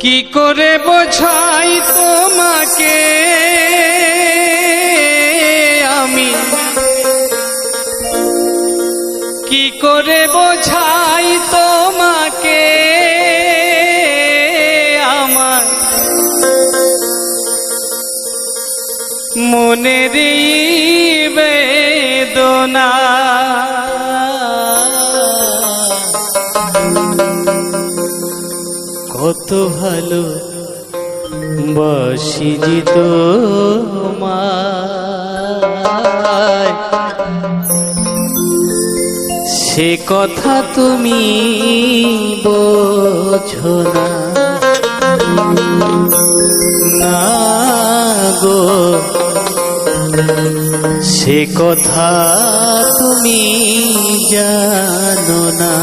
কি করে বোঝাই তোমাকে আমি, কি করে বোঝাই তোমাকে আমার মনের বেদনা। কত ভালো বাসি যে তোমায়, সে কথা তুমি বোঝো না। না গো, সে কথা তুমি জানো না।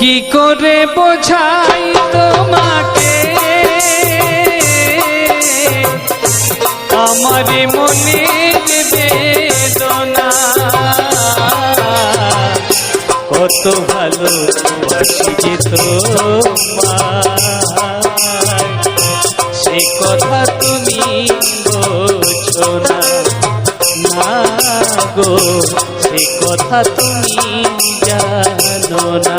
কি করে বোঝাই তোমাকে আমার মনের বেদনা। কত ভালো বাসি যে তোমায়, সে কথা তুমি বোঝো না। না গো, সে কথা তুমি জানো না।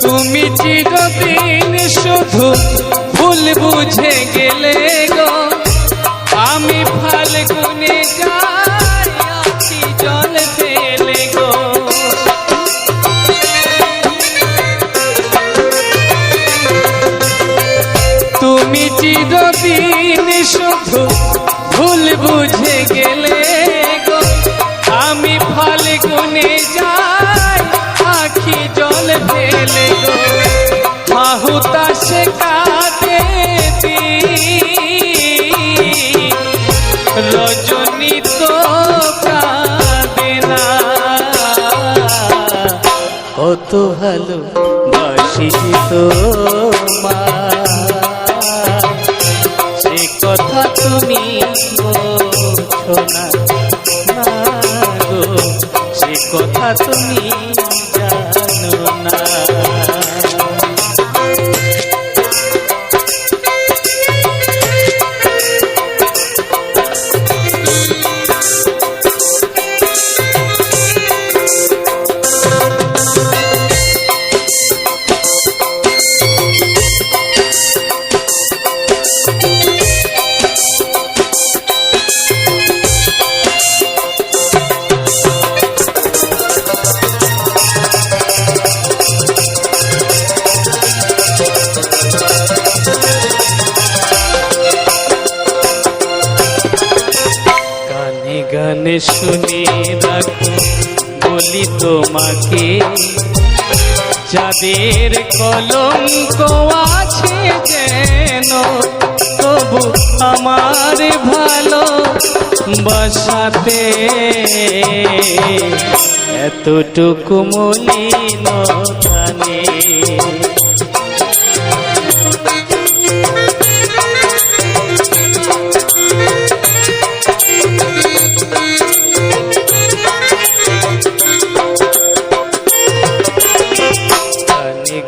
তুমি চিরদিন শুধু ভুল বুঝে গেলে গো, আমি ফাল্গুনে যাই আখি জল ফেলে গো। তুমি চিরদিন শুধু ভুল বুঝে গেলে গো, আমি ফাল্গুনে যাই আখি জল ফেলে গো। মাহুতাশে কাঁদে রজনী তো কাঁদে না। কত ভালো বাসি তোমায়, সে কথা তুমি বোঝো না। না গো, সে কথা তুমি জানো না। গানে শুনে রাখো বলি তোমাকে, যাদের কলঙ্ক আছে যেন তবু আমার ভালো বাসাতে এতটুকু মলিনতা নেই।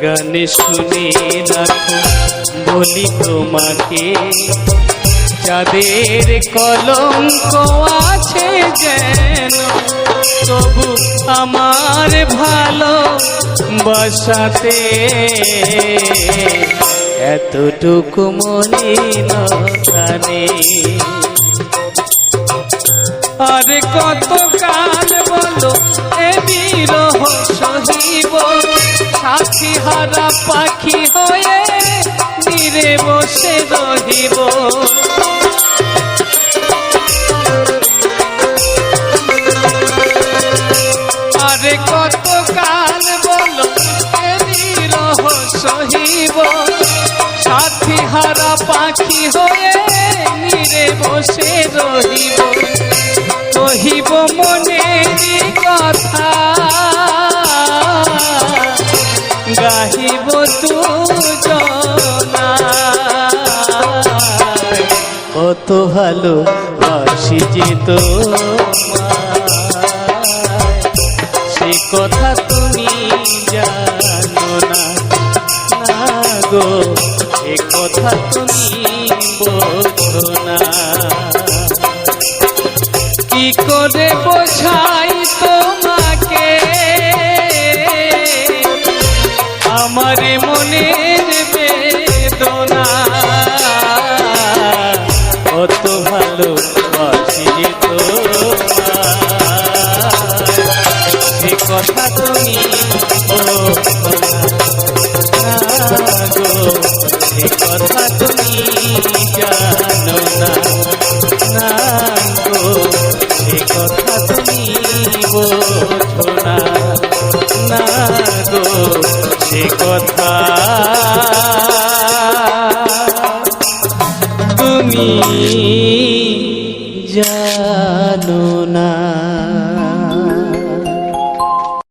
গানে শুনে রাখো বলি তোমাকে, যাদের কলঙ্ক আছে যেন তবু আমার ভালো বাসাতে এতটুকু মলিনতা নেই। আরে কত কাল বলো এ বিরহ সহিব, সাথী হারা পাখি হয়ে নীরে বসে রহিব। পাখি হয়ে নীরে বসে রহিব, কহিব মনের কথা, গাহিব দুজনায়, কত ভালো বাসি যে তোমায়, সে কথা তুমি জানো না, না গো সে কথা তুমি বোঝো না। কি করে বোঝাই তোমাকে আমার মনের বেদনা, কত ভালো